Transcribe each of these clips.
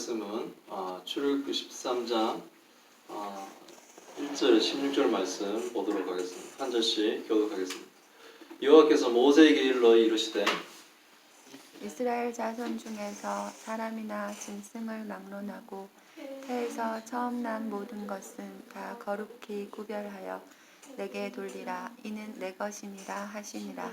말씀은 출애굽기 13장 1절 16절 말씀 보도록 하겠습니다. 한 절씩 교독하겠습니다. 여호와께서 모세에게 일러 이르시되 이스라엘 자손 중에서 사람이나 짐승을 막론하고 태에서 처음 난 모든 것은 다 거룩히 구별하여 내게 돌리라. 이는 내 것이니라 하시니라.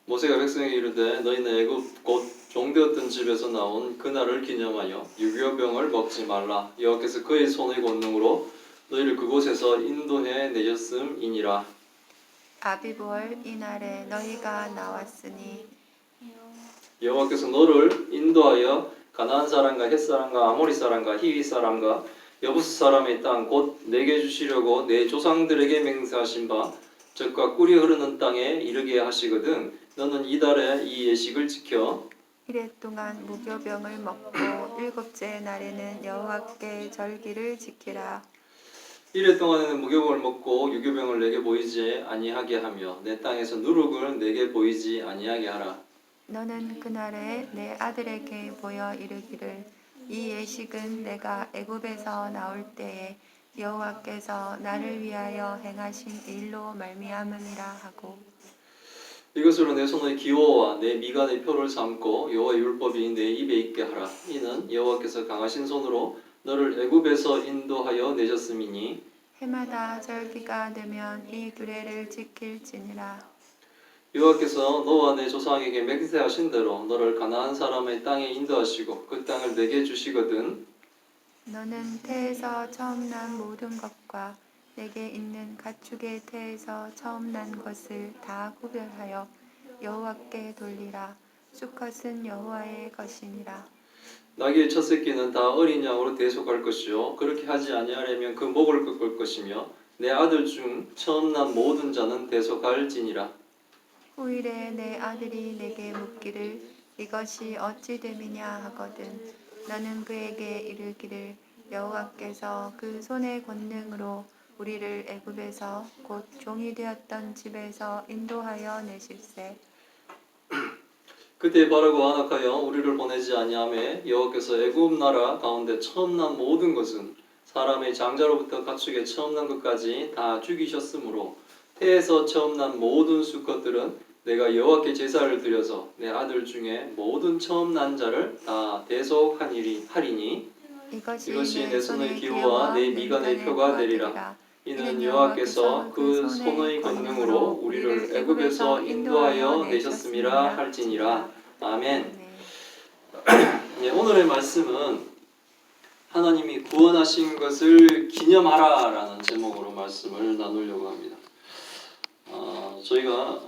모세가 백성에게 이르되 너희는 애굽 곧 종되었던 집에서 나온 그날을 기념하여 유교병을 먹지 말라. 여호와께서 그의 손의 권능으로 너희를 그곳에서 인도해 내셨음이니라. 아비보월 이날에 너희가 나왔으니 여호와께서 너를 인도하여 가나안 사람과 헷 사람과 아모리 사람과 히위 사람과 여부스 사람의 땅 곧 내게 주시려고 내 조상들에게 맹세하신 바 젖과 꿀이 흐르는 땅에 이르게 하시거든 너는 이달에 이 예식을 지켜 이래 동안 무교병을 먹고 일곱째 날에는 여호와께 절기를 지키라. 이래 동안에는 무교병을 먹고 유교병을 내게 보이지 아니하게 하며 내 땅에서 누룩을 내게 보이지 아니하게 하라. 너는 그날에 내 아들에게 보여 이르기를 이 예식은 내가 애굽에서 나올 때에 여호와께서 나를 위하여 행하신 일로 말미암으니라 하고 이것으로 내 손의 기호와 내 미간의 표를 삼고 여호와의 율법이 내 입에 있게 하라. 이는 여호와께서 강하신 손으로 너를 애굽에서 인도하여 내셨음이니 해마다 절기가 되면 이 규례를 지킬지니라. 여호와께서 너와 내 조상에게 맹세하신 대로 너를 가나안 사람의 땅에 인도하시고 그 땅을 내게 주시거든 너는 태에서 처음 난 모든 것과 내게 있는 가축의 태에서 처음 난 것을 다 구별하여 여호와께 돌리라. 수컷은 여호와의 것이니라. 나귀의 첫 새끼는 다 어린 양으로 대속할 것이요 그렇게 하지 아니하려면 그 목을 꺾을 것이며 내 아들 중 처음 난 모든 자는 대속할지니라. 후일에 내 아들이 내게 묻기를 이것이 어찌 됨이냐 하거든 너는 그에게 이르기를 여호와께서 그 손의 권능으로 우리를 애굽에서 곧 종이 되었던 집에서 인도하여 내실세. 그때 바르고 안악하여 우리를 보내지 아니하매 여호와께서 애굽 나라 가운데 처음 난 모든 것은 사람의 장자로부터 가축의 처음 난 것까지 다 죽이셨으므로 태에서 처음 난 모든 수컷들은 내가 여호와께 제사를 드려서 내 아들 중에 모든 처음 난 자를 다 대속하리니 이것이 내 손의 기호와 내 미간의 표가 되리라. 이는 여호와께서 그 손의 권능으로 우리를 애굽에서 인도하여 내셨음이라 할지니라. 아멘. 네, 오늘의 말씀은 하나님이 구원하신 것을 기념하라라는 제목으로 말씀을 나누려고 합니다. 저희가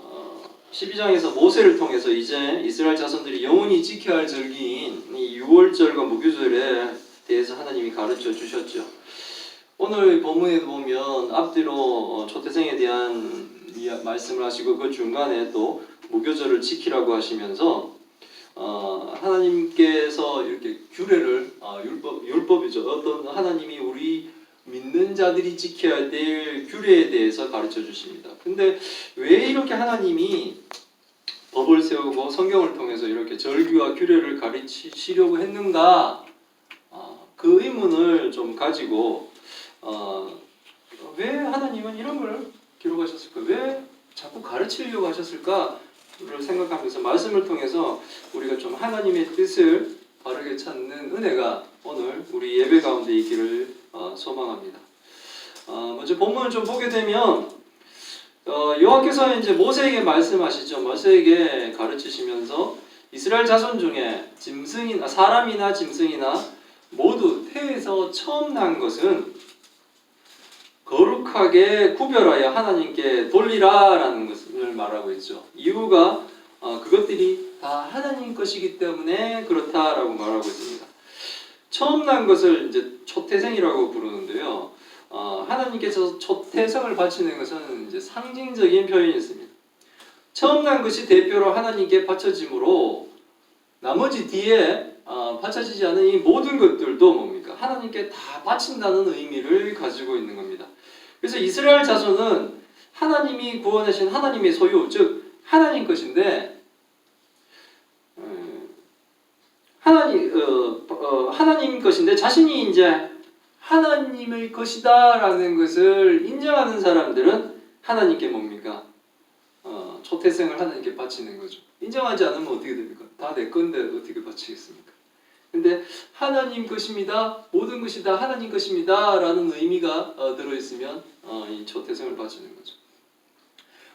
12장에서 모세를 통해서 이제 이스라엘 자손들이 영원히 지켜야 할 절기인 이 유월절과 무교절에 대해서 하나님이 가르쳐 주셨죠. 오늘 본문에 보면 앞뒤로 초태생에 대한 말씀을 하시고 그 중간에 또 무교절을 지키라고 하시면서 하나님께서 이렇게 규례를 율법이죠. 어떤 하나님이 우리 믿는 자들이 지켜야 될 규례에 대해서 가르쳐 주십니다. 근데 왜 이렇게 하나님이 법을 세우고 성경을 통해서 이렇게 절기와 규례를 가르치시려고 했는가? 그 의문을 좀 가지고 왜 하나님은 이런 걸 기록하셨을까? 왜 자꾸 가르치려고 하셨을까를 생각하면서 말씀을 통해서 우리가 좀 하나님의 뜻을 바르게 찾는 은혜가 오늘 우리 예배 가운데 있기를 소망합니다. 먼저 본문을 좀 보게 되면 여호와께서 이제 모세에게 말씀하시죠. 모세에게 가르치시면서 이스라엘 자손 중에 짐승이나 사람이나 짐승이나 모두 태에서 처음 난 것은 거룩하게 구별하여 하나님께 돌리라라는 것을 말하고 있죠. 이유가 그것들이 다 하나님 것이기 때문에 그렇다라고 말하고 있습니다. 처음 난 것을 이제 초태생이라고 부르는데요. 하나님께서 초태생을 바치는 것은 이제 상징적인 표현이었습니다. 처음 난 것이 대표로 하나님께 바쳐짐으로 나머지 뒤에 바쳐지지 않은 이 모든 것들도 뭡니까? 하나님께 다 바친다는 의미를 가지고 있는 겁니다. 그래서 이스라엘 자손은 하나님이 구원하신 하나님의 소유, 즉 하나님 것인데 하나님 하나님 것인데 자신이 이제 하나님의 것이다라는 것을 인정하는 사람들은 하나님께 뭡니까? 초태생을 하나님께 바치는 거죠. 인정하지 않으면 어떻게 됩니까? 다 내 건데 어떻게 바치겠습니까? 근데 하나님 것입니다. 모든 것이 다 하나님 것입니다. 라는 의미가 들어있으면 이 초태생을 바치는 거죠.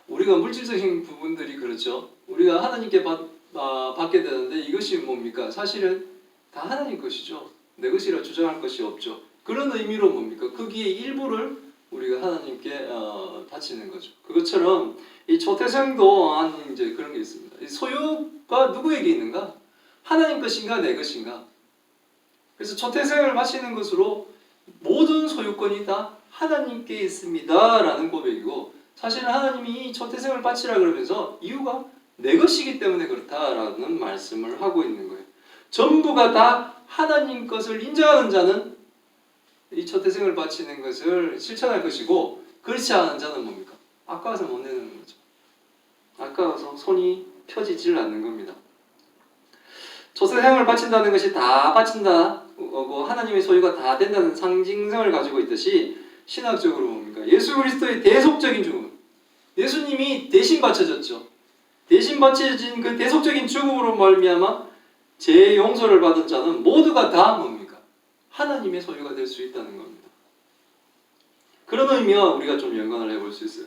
우리가 물질적인 부분들이 그렇죠. 우리가 하나님께 받게 되는데 이것이 뭡니까? 사실은 다 하나님 것이죠. 내 것이라 주장할 것이 없죠. 그런 의미로 뭡니까? 거기에 일부를 우리가 하나님께 바치는 거죠. 그것처럼 이 초태생도 이제 그런 게 있습니다. 이 소유가 누구에게 있는가? 하나님 것인가 내 것인가? 그래서 초태생을 바치는 것으로 모든 소유권이 다 하나님께 있습니다라는 고백이고, 사실은 하나님이 이 초태생을 바치라 그러면서 이유가 내 것이기 때문에 그렇다라는 말씀을 하고 있는 거예요. 전부가 다 하나님 것을 인정하는 자는 이 초태생을 바치는 것을 실천할 것이고, 그렇지 않은 자는 뭡니까? 아까워서 못 내는 거죠. 아까워서 손이 펴지질 않는 겁니다. 초태생을 바친다는 것이 다 바친다고 하나님의 소유가 다 된다는 상징성을 가지고 있듯이, 신학적으로 뭡니까? 예수 그리스도의 대속적인 죽음, 예수님이 대신 바쳐졌죠. 대신 바쳐진 그 대속적인 죽음으로 말미암아 죄 용서를 받은 자는 모두가 다 뭡니까? 하나님의 소유가 될 수 있다는 겁니다. 그런 의미와 우리가 좀 연관을 해볼 수 있어요.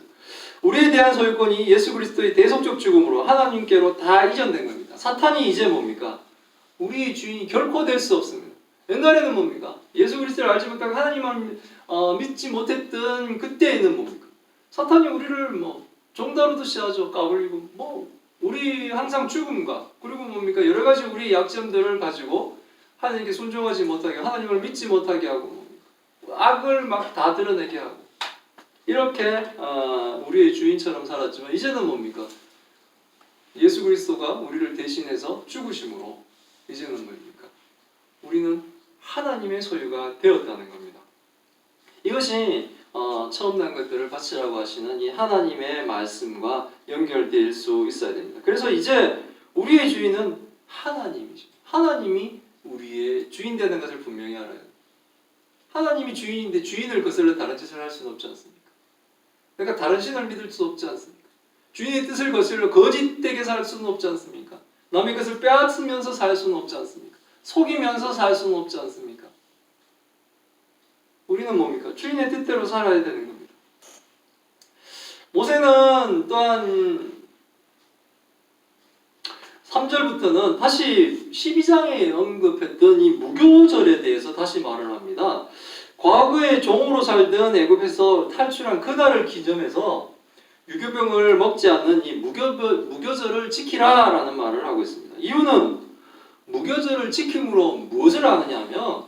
우리에 대한 소유권이 예수 그리스도의 대속적 죽음으로 하나님께로 다 이전된 겁니다. 사탄이 이제 뭡니까? 우리의 주인이 결코 될 수 없습니다. 옛날에는 뭡니까? 예수 그리스도를 알지 못하고 하나님을 믿지 못했던 그때에는 뭡니까? 사탄이 우리를 종다루듯이 하죠. 까불리고 우리 항상 죽음과 그리고 뭡니까? 여러 가지 우리의 약점들을 가지고 하나님께 순종하지 못하게, 하나님을 믿지 못하게 하고 악을 막 다 드러내게 하고, 이렇게 우리의 주인처럼 살았지만 이제는 뭡니까? 예수 그리스도가 우리를 대신해서 죽으심으로 이제는 뭡니까? 우리는 하나님의 소유가 되었다는 겁니다. 이것이 처음 난 것들을 바치라고 하시는 이 하나님의 말씀과 연결될 수 있어야 됩니다. 그래서 이제 우리의 주인은 하나님이죠. 하나님이 우리의 주인 되는 것을 분명히 알아요. 하나님이 주인인데 주인을 거슬러 다른 짓을 할 수는 없지 않습니까? 그러니까 다른 신을 믿을 수 없지 않습니까? 주인의 뜻을 거슬러 거짓되게 살 수는 없지 않습니까? 남의 것을 빼앗으면서 살 수는 없지 않습니까? 속이면서 살 수는 없지 않습니까? 우리는 뭡니까? 주인의 뜻대로 살아야 되는 겁니다. 모세는 또한 3절부터는 다시 12장에 언급했던 이 무교절에 대해서 다시 말을 합니다. 과거에 종으로 살던 애굽에서 탈출한 그날을 기점해서 유교병을 먹지 않는 이 무교절을 지키라 라는 말을 하고 있습니다. 이유는 무교절을 지킴으로 무엇을 하느냐 하면,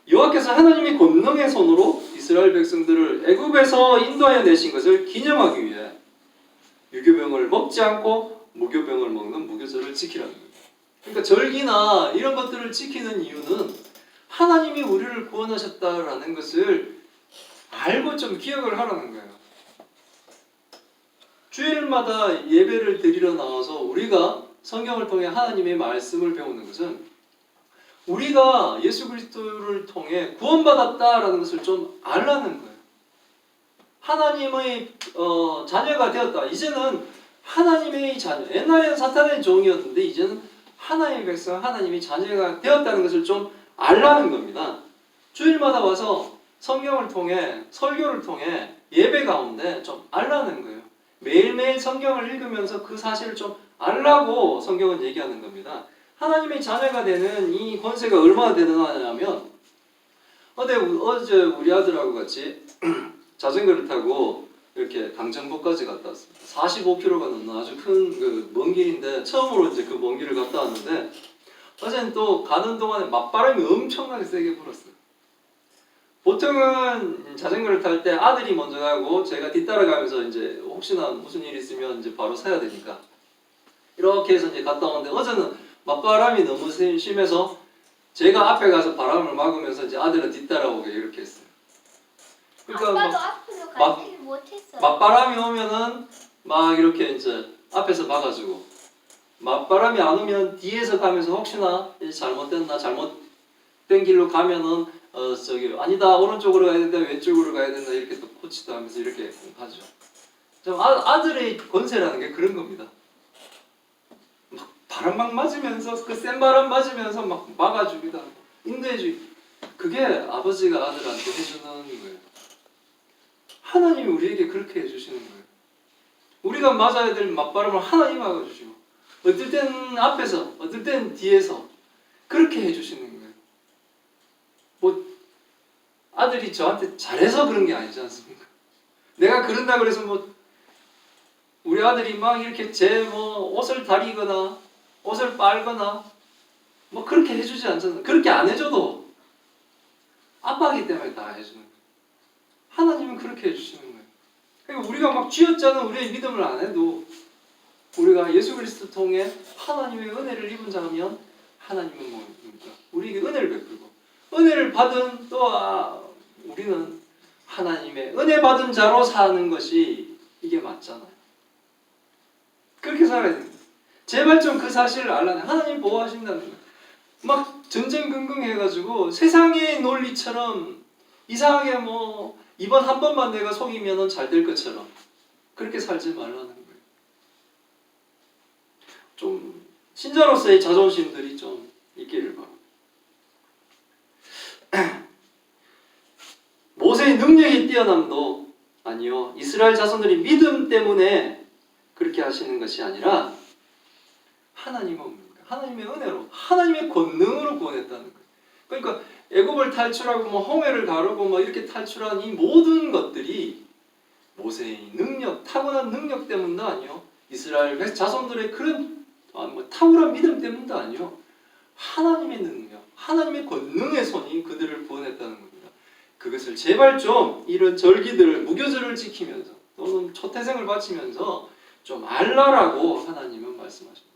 여호와께서 하나님의 권능의 손으로 이스라엘 백성들을 애굽에서 인도하여 내신 것을 기념하기 위해 유교병을 먹지 않고 무교병을 먹는 무교절을 지키라는 거예요. 그러니까 절기나 이런 것들을 지키는 이유는 하나님이 우리를 구원하셨다라는 것을 알고 좀 기억을 하라는 거예요. 주일마다 예배를 드리러 나와서 우리가 성경을 통해 하나님의 말씀을 배우는 것은 우리가 예수 그리스도를 통해 구원받았다라는 것을 좀 알라는 거예요. 하나님의 자녀가 되었다. 이제는 하나님의 자녀. 옛날에는 사탄의 종이었는데 이제는 하나님의 백성, 하나님의 자녀가 되었다는 것을 좀 알라는 겁니다. 주일마다 와서 성경을 통해, 설교를 통해 예배 가운데 좀 알라는 거예요. 매일매일 성경을 읽으면서 그 사실을 좀 알라고 성경은 얘기하는 겁니다. 하나님의 자녀가 되는 이 권세가 얼마나 대단하냐면, 어제 우리 아들하고 같이 자전거를 타고 이렇게 강정보까지 갔다 왔습니다. 45km가 넘는 아주 큰 먼 길인데, 처음으로 이제 그 먼 길을 갔다 왔는데, 어제는 또 가는 동안에 맞바람이 엄청나게 세게 불었어요. 보통은 자전거를 탈 때 아들이 먼저 가고 제가 뒤따라가면서 이제 혹시나 무슨 일이 있으면 이제 바로 서야 되니까 이렇게 해서 이제 갔다 오는데, 어제는 맞바람이 너무 심해서 제가 앞에 가서 바람을 막으면서 이제 아들은 뒤따라오게 이렇게 했어요. 그러니까 아빠도 앞으로 가지 못했어요. 맞바람이 오면은 막 이렇게 이제 앞에서 막아주고, 맞바람이 안 오면 뒤에서 가면서 혹시나 잘못됐나, 잘못 된 길로 가면은 저기 아니다 오른쪽으로 가야 된다 왼쪽으로 가야 된다 이렇게 또 코치도 하면서 이렇게 하죠. 좀 아들의 권세라는 게 그런 겁니다. 막 바람 막 맞으면서 그 센 바람 맞으면서 막 막아주기도 하고 인도해주기. 그게 아버지가 아들한테 해주는 거예요. 하나님이 우리에게 그렇게 해주시는 거예요. 우리가 맞아야 될 맞바람을 하나님 막아주시고 어떨 땐 앞에서 어떨 땐 뒤에서 그렇게 해주시는 거예요. 뭐 아들이 저한테 잘해서 그런 게 아니지 않습니까? 내가 그런다 그래서 뭐 우리 아들이 막 이렇게 제 뭐 옷을 다리거나 옷을 빨거나 뭐 그렇게 해주지 않잖아요. 그렇게 안 해줘도 아빠이기 때문에 다 해주는 거예요. 하나님은 그렇게 해주시는 거예요. 그러니까 우리가 막 쥐어짜는 우리의 믿음을 안 해도 우리가 예수 그리스도 통해 하나님의 은혜를 입은 자면 하나님은 뭡니까? 우리에게 은혜를 베풀고 은혜를 받은 또 우리는 하나님의 은혜 받은 자로 사는 것이 이게 맞잖아요. 그렇게 살아야 됩니다. 제발 좀 그 사실을 알라네. 하나님 보호하신다는 거예요. 막 전전긍긍해가지고 세상의 논리처럼 이상하게 뭐 이번 한 번만 내가 속이면 잘 될 것처럼 그렇게 살지 말라는 거예요. 좀 신자로서의 자존심들이 좀 있기를 바랍니다. 모세의 능력이 뛰어남도 아니요. 이스라엘 자손들이 믿음 때문에 그렇게 하시는 것이 아니라 하나님은 뭡니까? 하나님의 은혜로, 하나님의 권능으로 구원했다는 거예요. 그러니까 애굽을 탈출하고 뭐 홍해를 가르고 뭐 이렇게 탈출한 이 모든 것들이 모세의 능력, 타고난 능력 때문도 아니요. 이스라엘 자손들의 그런 뭐 탁월한 믿음 때문도 아니요. 하나님의 능력, 하나님의 권능의 손이 그들을 구원했다는 겁니다. 그것을 제발 좀 이런 절기들을 무교절을 지키면서 또는 초태생을 바치면서 좀 알라라고 하나님은 말씀하십니다.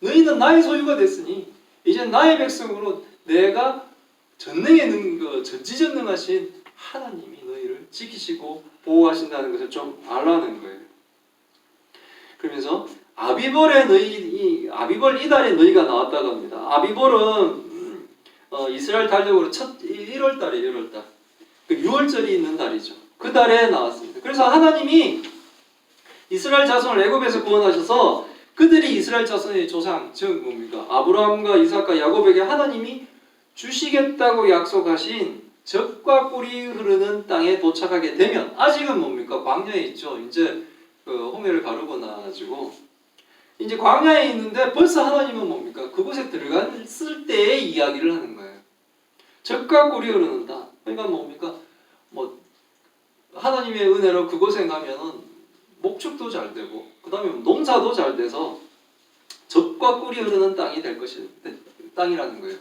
너희는 나의 소유가 됐으니 이제 나의 백성으로 내가 전지전능하신 하나님이 너희를 지키시고 보호하신다는 것을 좀 알라는 거예요. 그러면서 아비벌 이달에 너희가 나왔다고 합니다. 아비벌은 이스라엘 달력으로 첫 1월달에 그 6월절이 있는 달이죠. 그 달에 나왔습니다. 그래서 하나님이 이스라엘 자손을 애굽에서 구원하셔서 그들이 이스라엘 자손의 조상, 즉 뭡니까? 아브라함과 이삭과 야곱에게 하나님이 주시겠다고 약속하신 젖과 꿀이 흐르는 땅에 도착하게 되면 아직은 뭡니까? 광야에 있죠. 이제 홍해를 가르고 나가지고 이제 광야에 있는데 벌써 하나님은 뭡니까? 그곳에 들어갔을 때의 이야기를 하는 거예요. 젖과 꿀이 흐르는다. 그러니까 뭡니까? 뭐 하나님의 은혜로 그곳에 가면은 목축도 잘 되고 그 다음에 농사도 잘 돼서 젖과 꿀이 흐르는 땅이 될 것이 땅이라는 거예요.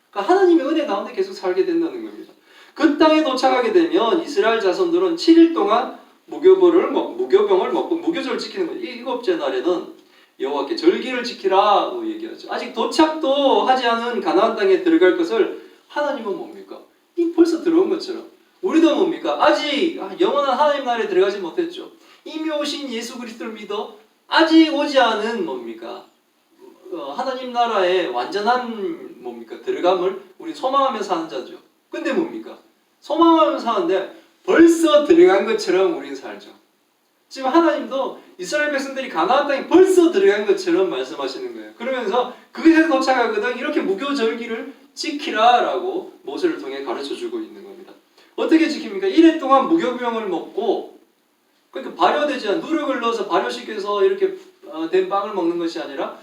그러니까 하나님의 은혜 가운데 계속 살게 된다는 겁니다. 그 땅에 도착하게 되면 이스라엘 자손들은 7일 동안 무교병을 먹고 무교절을 지키는 거예요. 일곱째 날에는 여호와께 절기를 지키라고 얘기하죠. 아직 도착도 하지 않은 가나안 땅에 들어갈 것을 하나님은 뭡니까? 이 벌써 들어온 것처럼 우리도 뭡니까? 아직 영원한 하나님 나라에 들어가지 못했죠. 이미 오신 예수 그리스도를 믿어 아직 오지 않은 뭡니까? 하나님 나라의 완전한 뭡니까? 들어감을 우리 소망하며 사는 자죠. 근데 뭡니까? 소망하며 사는데 벌써 들어간 것처럼 우리는 살죠. 지금 하나님도 이스라엘 백성들이 가나안 땅에 벌써 들어간 것처럼 말씀하시는 거예요. 그러면서 그것에 도착하거든 이렇게 무교절기를 지키라라고 모세를 통해 가르쳐주고 있는 겁니다. 어떻게 지킵니까? 1회 동안 무교병을 먹고 그러니까 발효되지 않은 누룩을 넣어서 발효시켜서 이렇게 된 빵을 먹는 것이 아니라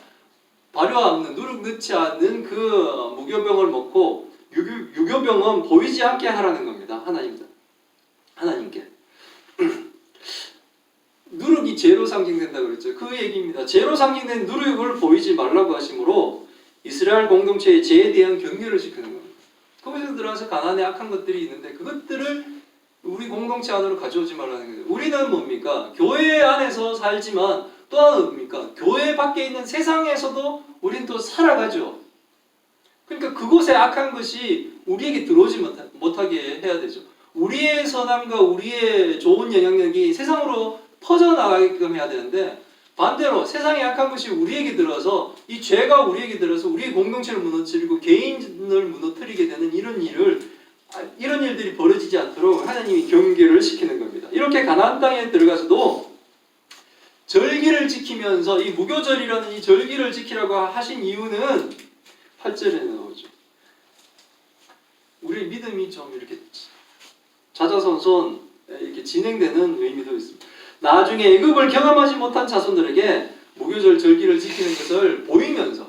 발효 없는 누룩 넣지 않는 그 무교병을 먹고 유교병은 보이지 않게 하라는 겁니다. 하나님께 누룩이 죄로 상징된다 그랬죠. 그 얘기입니다. 죄로 상징된 누룩을 보이지 말라고 하심으로 이스라엘 공동체의 죄에 대한 경계를 시키는 겁니다. 거기서 들어와서 가난에 악한 것들이 있는데 그것들을 우리 공동체 안으로 가져오지 말라는 거예요. 우리는 뭡니까? 교회 안에서 살지만 또한 뭡니까? 교회 밖에 있는 세상에서도 우리는 또 살아가죠. 그러니까 그곳에 악한 것이 우리에게 들어오지 못하게 해야 되죠. 우리의 선함과 우리의 좋은 영향력이 세상으로 퍼져나가게끔 해야 되는데 반대로 세상에 악한 것이 우리에게 들어서 이 죄가 우리에게 들어서 우리의 공동체를 무너뜨리고 개인을 무너뜨리게 되는 이런 일들이 벌어지지 않도록 하나님이 경계를 시키는 겁니다. 이렇게 가나안 땅에 들어가서도 절기를 지키면서 이 무교절이라는 이 절기를 지키라고 하신 이유는 8절에 나오죠. 우리의 믿음이 좀 이렇게 자자손손 이렇게 진행되는 의미도 있습니다. 나중에 애굽을 경험하지 못한 자손들에게 무교절 절기를 지키는 것을 보이면서,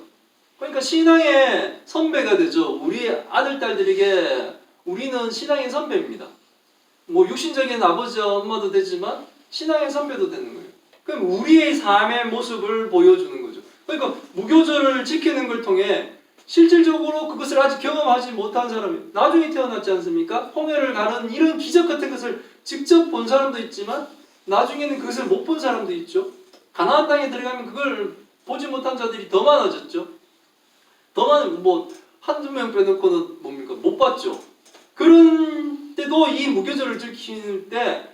그러니까 신앙의 선배가 되죠. 우리 아들 딸들에게 우리는 신앙의 선배입니다. 뭐 육신적인 아버지 엄마도 되지만 신앙의 선배도 되는 거예요. 그럼 우리의 삶의 모습을 보여주는 거죠. 그러니까 무교절을 지키는 걸 통해 실질적으로 그것을 아직 경험하지 못한 사람이 나중에 태어났지 않습니까? 홍해를 가는 이런 기적 같은 것을 직접 본 사람도 있지만 나중에는 그것을 못 본 사람도 있죠. 가나안 땅에 들어가면 그걸 보지 못한 자들이 더 많아졌죠. 더 많은 뭐 한두 명 빼놓고는 뭡니까? 못 봤죠. 그런 때도 이 무교절을 지킬 때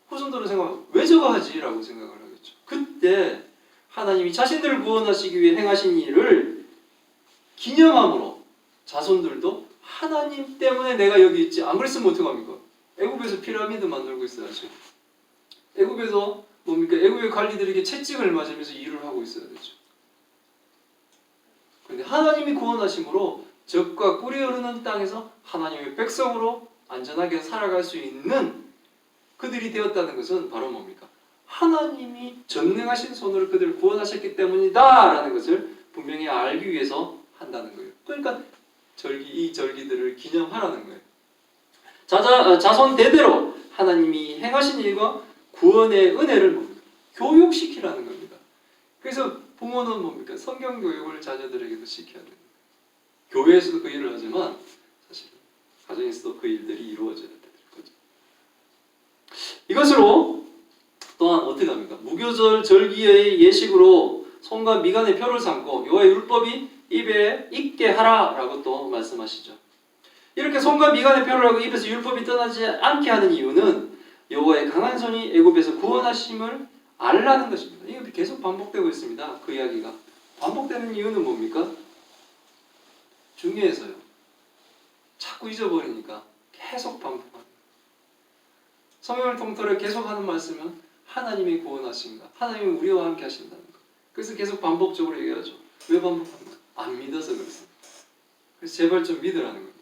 후손들은 생각하면 왜 저거 하지? 라고 생각을 하겠죠. 그때 하나님이 자신들을 구원하시기 위해 행하신 일을 기념함으로 자손들도 하나님 때문에 내가 여기 있지, 안 그랬으면 어떡합니까? 애굽에서 피라미드 만들고 있어야죠. 애굽에서 뭡니까? 애굽의 관리들에게 채찍을 맞으면서 일을 하고 있어야 되죠. 그런데 하나님이 구원하심으로 적과 꿀이 흐르는 땅에서 하나님의 백성으로 안전하게 살아갈 수 있는 그들이 되었다는 것은 바로 뭡니까? 하나님이 전능하신 손으로 그들을 구원하셨기 때문이다 라는 것을 분명히 알기 위해서 한다는 거예요. 그러니까 이 절기들을 기념하라는 거예요. 자손 대대로 하나님이 행하신 일과 구원의 은혜를 뭡니까? 교육시키라는 겁니다. 그래서 부모는 뭡니까? 성경 교육을 자녀들에게도 시켜야 됩니다. 교회에서도 그 일을 하지만 사실 가정에서도 그 일들이 이루어져야 되는 거죠. 이것으로 또한 어떻게 합니까? 무교절 절기의 예식으로 손과 미간의 표를 삼고 여호와의 율법이 입에 있게 하라라고 또 말씀하시죠. 이렇게 손과 미간의 표를 하고 입에서 율법이 떠나지 않게 하는 이유는 여호와의 강한 손이 애굽에서 구원하심을 알라는 것입니다. 이게 계속 반복되고 있습니다. 그 이야기가 반복되는 이유는 뭡니까? 중요해서요. 자꾸 잊어버리니까 계속 반복합니다. 성경을 통틀어 계속하는 말씀은 하나님이 구원하신다. 하나님이 우리와 함께 하신다는 것. 그래서 계속 반복적으로 얘기하죠. 왜 반복합니까? 안 믿어서 그렇습니다. 그래서 제발 좀 믿으라는 겁니다.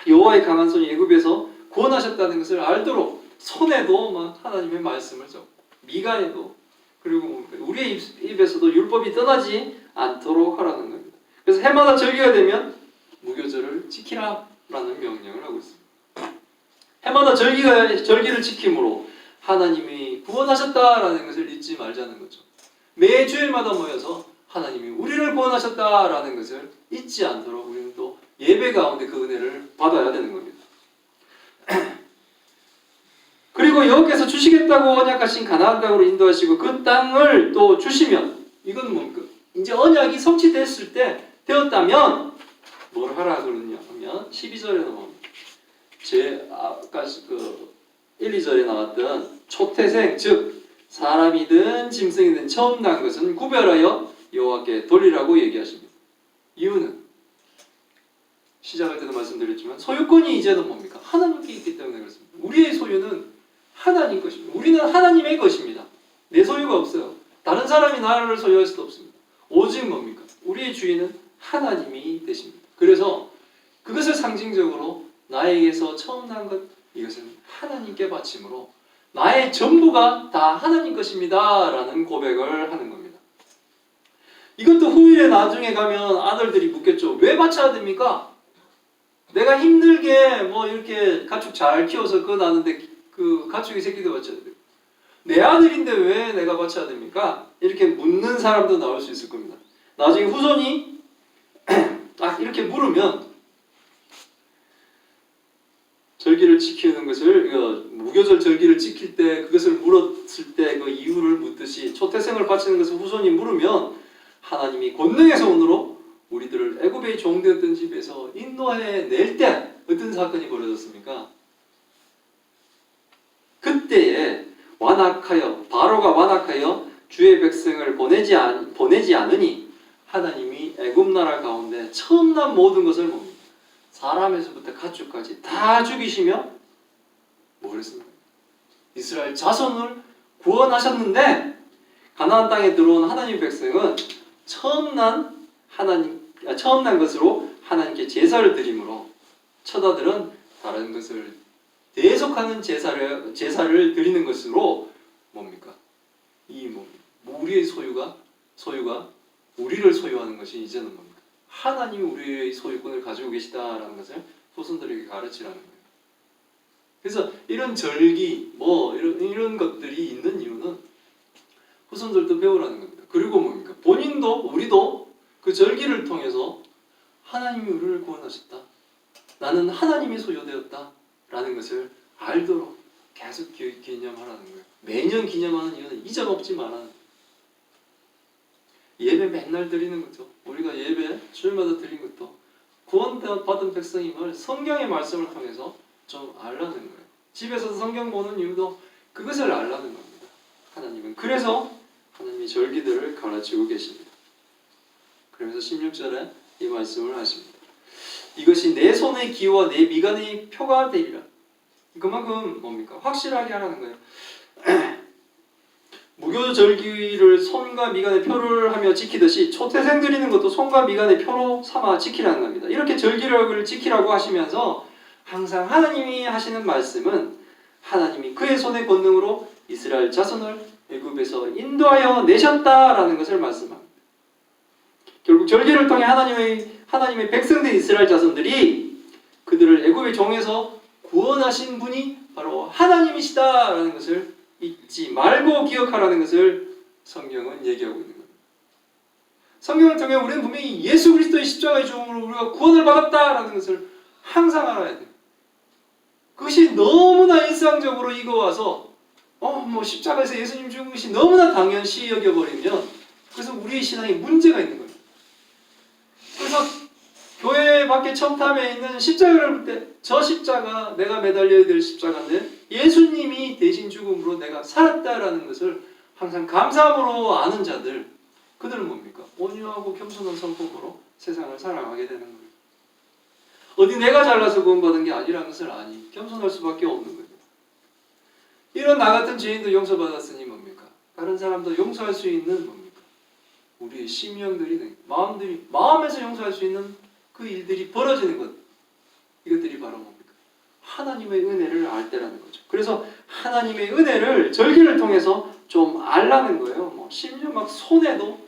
여호와의 강한 손이 애굽에서 구원하셨다는 것을 알도록 손에도 막 하나님의 말씀을 적고 미간에도 그리고 우리의 입에서도 율법이 떠나지 않도록 하라는 겁니다. 그래서 해마다 절기가 되면 무교절을 지키라라는 명령을 하고 있습니다. 해마다 절기를 지킴으로 하나님이 구원하셨다라는 것을 잊지 말자는 거죠. 매 주일마다 모여서 하나님이 우리를 구원하셨다라는 것을 잊지 않도록 우리는 또 예배 가운데 그 은혜를 받아야 되는 겁니다. 그리고 여호와께서 주시겠다고 언약하신 가나안 땅으로 인도하시고 그 땅을 또 주시면 이건 뭡니까? 이제 언약이 성취됐을 때 되었다면 뭘 하라 그러냐 하면 12절에 나옵니다. 아까 1, 2절에 나왔던 초태생 즉 사람이든 짐승이든 처음 난 것은 구별하여 여호와께 돌리라고 얘기하십니다. 이유는 시작할 때도 말씀드렸지만 소유권이 이제는 뭡니까? 하나님께 있기 때문에 그렇습니다. 우리의 소유는 하나님 것입니다. 우리는 하나님의 것입니다. 내 소유가 없어요. 다른 사람이 나를 소유할 수도 없습니다. 오직 뭡니까? 우리의 주인은 하나님이 되십니다. 그래서 그것을 상징적으로 나에게서 처음 난 것 이것은 하나님께 바침으로 나의 전부가 다 하나님 것입니다 라는 고백을 하는 겁니다. 이것도 후일에 나중에 가면 아들들이 묻겠죠. 왜 바쳐야 됩니까? 내가 힘들게 뭐 이렇게 가축 잘 키워서 그거 나는데 그 가축의 새끼도 바쳐야 돼요. 내 아들인데 왜 내가 바쳐야 됩니까? 이렇게 묻는 사람도 나올 수 있을 겁니다. 나중에 후손이 딱 이렇게 물으면 절기를 지키는 것을 무교절 절기를 지킬 때 그것을 물었을 때 그 이유를 묻듯이 초태생을 바치는 것을 후손이 물으면 하나님이 권능의 손으로 우리들을 애굽의 종되었던 집에서 인도해 낼 때 어떤 사건이 벌어졌습니까? 그때에 바로가 완악하여 주의 백성을 보내지 않으니 하나님이 애굽 나라 가운데 처음 난 모든 것을 뭡니까? 사람에서부터 가축까지 다 죽이시며 뭐 그랬습니까? 이스라엘 자손을 구원하셨는데 가나안 땅에 들어온 하나님의 백성은 처음 난 것으로 하나님께 제사를 드림으로 처자들은 다른 것을 대속하는 제사를 드리는 것으로 뭡니까? 우리의 소유가 우리를 소유하는 것이 이제는 뭡니까? 하나님이 우리의 소유권을 가지고 계시다라는 것을 후손들에게 가르치라는 거예요. 그래서 이런 절기 이런 것들이 있는 이유는 후손들도 배우라는 겁니다. 그리고 뭡니까? 본인도 우리도 그 절기를 통해서 하나님이 우리를 구원하셨다. 나는 하나님이 소유되었다. 라는 것을 알도록 계속 기념하라는 거예요. 매년 기념하는 이유는 잊어먹지 말라는 예배 맨날 드리는 거죠. 우리가 예배 주일마다 드린 것도 구원받은 백성임을 성경의 말씀을 통해서 좀 알라는 거예요. 집에서 성경 보는 이유도 그것을 알라는 겁니다. 하나님은 그래서 하나님이 절기들을 가르치고 계십니다. 그러면서 16절에 이 말씀을 하십니다. 이것이 내 손의 기호와 내 미간의 표가 되리라. 그만큼 뭡니까? 확실하게 하라는 거예요. 무교절기를 손과 미간의 표를 하며 지키듯이 초태생 드리는 것도 손과 미간의 표로 삼아 지키라는 겁니다. 이렇게 절기를 지키라고 하시면서 항상 하나님이 하시는 말씀은 하나님이 그의 손의 권능으로 이스라엘 자손을 애굽에서 인도하여 내셨다라는 것을 말씀합니다. 결국 절기를 통해 하나님의 백성된 이스라엘 자손들이 그들을 애굽의 종에서 구원하신 분이 바로 하나님이시다라는 것을 잊지 말고 기억하라는 것을 성경은 얘기하고 있는 겁니다. 성경을 통해 우리는 분명히 예수 그리스도의 십자가의 죽음으로 우리가 구원을 받았다라는 것을 항상 알아야 돼요. 그것이 너무나 일상적으로 익어와서 십자가에서 예수님 죽은 것이 너무나 당연시 여겨버리면 그래서 우리의 신앙에 문제가 있는 거예요. 그래서 교회 밖에 첨탑에 있는 십자가를 볼 때 저 십자가 내가 매달려야 될 십자가인데 예수님이 대신 죽음으로 내가 살았다라는 것을 항상 감사함으로 아는 자들 그들은 뭡니까? 온유하고 겸손한 성품으로 세상을 살아가게 되는 거예요. 어디 내가 잘나서 구원받은 게 아니라는 것을 아니 겸손할 수밖에 없는 거예요. 이런 나 같은 죄인도 용서받았으니 뭡니까? 다른 사람도 용서할 수 있는 뭡니까? 우리의 심령들이 마음에서 용서할 수 있는 그 일들이 벌어지는 것 이것들이 바로 뭡니까? 하나님의 은혜를 알 때라는 거죠. 그래서 하나님의 은혜를 절기를 통해서 좀 알라는 거예요. 심지어 막 손에도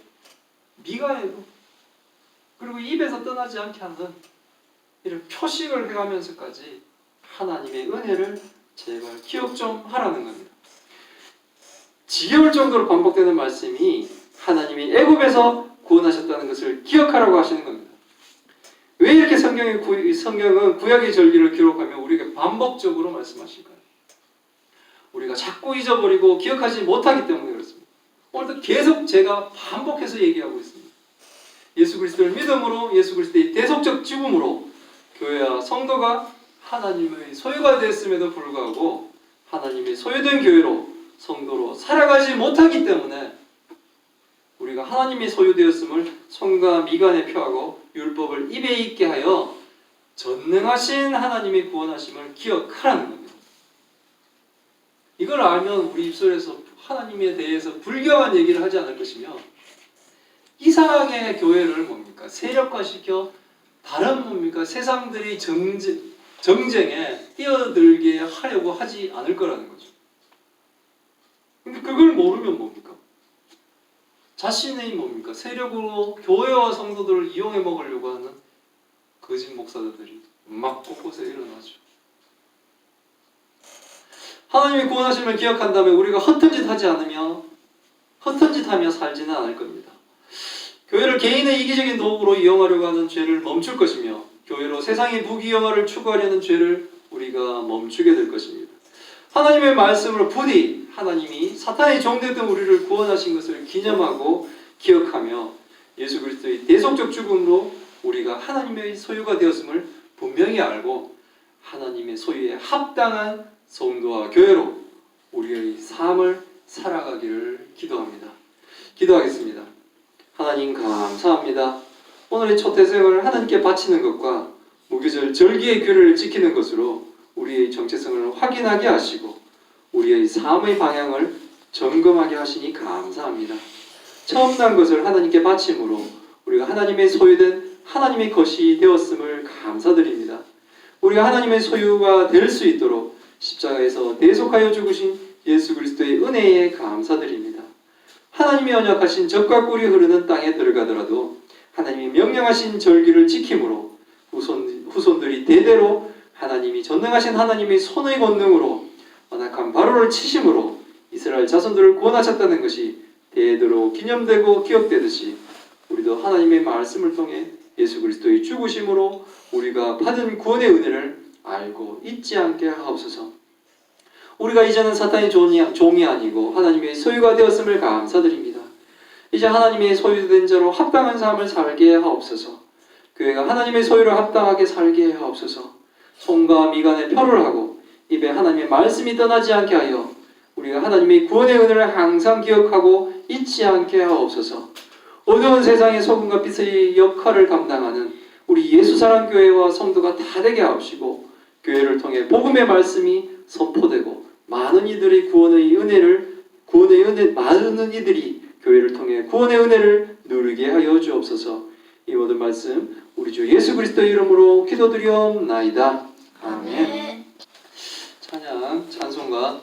미간에도 그리고 입에서 떠나지 않게 하는 이런 표식을 해가면서까지 하나님의 은혜를 제발 기억 좀 하라는 겁니다. 지겨울 정도로 반복되는 말씀이 하나님이 애굽에서 구원하셨다는 것을 기억하라고 하시는 겁니다. 왜 이렇게 성경은 구약의 절기를 기록하며 우리에게 반복적으로 말씀하실까요? 우리가 자꾸 잊어버리고 기억하지 못하기 때문에 그렇습니다. 오늘도 계속 제가 반복해서 얘기하고 있습니다. 예수 그리스도를 믿음으로 예수 그리스도의 대속적 죽음으로 교회와 성도가 하나님의 소유가 되었음에도 불구하고 하나님의 소유된 교회로 성도로 살아가지 못하기 때문에 우리가 하나님의 소유되었음을 손과 미간에 표하고 율법을 입에 있게 하여 전능하신 하나님의 구원하심을 기억하라는 겁니다. 이걸 알면 우리 입술에서 하나님에 대해서 불경한 얘기를 하지 않을 것이며 이상하게 교회를 뭡니까? 세력화시켜 다른 뭡니까? 세상들이 정쟁에 뛰어들게 하려고 하지 않을 거라는 거죠. 근데 그걸 모르면 뭡니까? 자신의 뭡니까? 세력으로 교회와 성도들을 이용해 먹으려고 하는 거짓 목사들이 막 곳곳에 일어나죠. 하나님의 구원하심을 기억한다면 우리가 허튼 짓 하며 살지는 않을 겁니다. 교회를 개인의 이기적인 도구로 이용하려고 하는 죄를 멈출 것이며 교회로 세상의 부귀영화를 추구하려는 죄를 우리가 멈추게 될 것입니다. 하나님의 말씀으로 부디 하나님이 사탄의 종되었던 우리를 구원하신 것을 기념하고 기억하며 예수 그리스도의 대속적 죽음으로 우리가 하나님의 소유가 되었음을 분명히 알고 하나님의 소유에 합당한 성도와 교회로 우리의 삶을 살아가기를 기도합니다. 기도하겠습니다. 하나님 감사합니다. 오늘의 첫 태생을 하나님께 바치는 것과 무교절 절기의 규례를 지키는 것으로 우리의 정체성을 확인하게 하시고 우리의 삶의 방향을 점검하게 하시니 감사합니다. 처음 난 것을 하나님께 바침으로 우리가 하나님의 소유된 하나님의 것이 되었음을 감사드립니다. 우리가 하나님의 소유가 될 수 있도록 십자가에서 대속하여 죽으신 예수 그리스도의 은혜에 감사드립니다. 하나님이 언약하신 젖과 꿀이 흐르는 땅에 들어가더라도 하나님이 명령하신 절기를 지킴으로 후손들이 대대로 하나님이 전능하신 하나님의 손의 권능으로 완악한 바로를 치심으로 이스라엘 자손들을 구원하셨다는 것이 대대로 기념되고 기억되듯이 우리도 하나님의 말씀을 통해 예수 그리스도의 죽으심으로 우리가 받은 구원의 은혜를 알고 잊지 않게 하옵소서. 우리가 이제는 사탄의 종이 아니고 하나님의 소유가 되었음을 감사드립니다. 이제 하나님의 소유된 자로 합당한 삶을 살게 하옵소서. 교회가 하나님의 소유를 합당하게 살게 하옵소서. 손과 미간에 표를 하고 입에 하나님의 말씀이 떠나지 않게 하여 우리가 하나님의 구원의 은혜를 항상 기억하고 잊지 않게 하옵소서. 어두운 세상의 소금과 빛의 역할을 감당하는 우리 예수사랑교회와 성도가 다 되게 하옵시고 교회를 통해 복음의 말씀이 선포되고 많은 이들이 많은 이들이 교회를 통해 구원의 은혜를 누리게 하여 주옵소서. 이 모든 말씀 우리 주 예수 그리스도의 이름으로 기도드리옵나이다. 아멘. 찬양 찬송가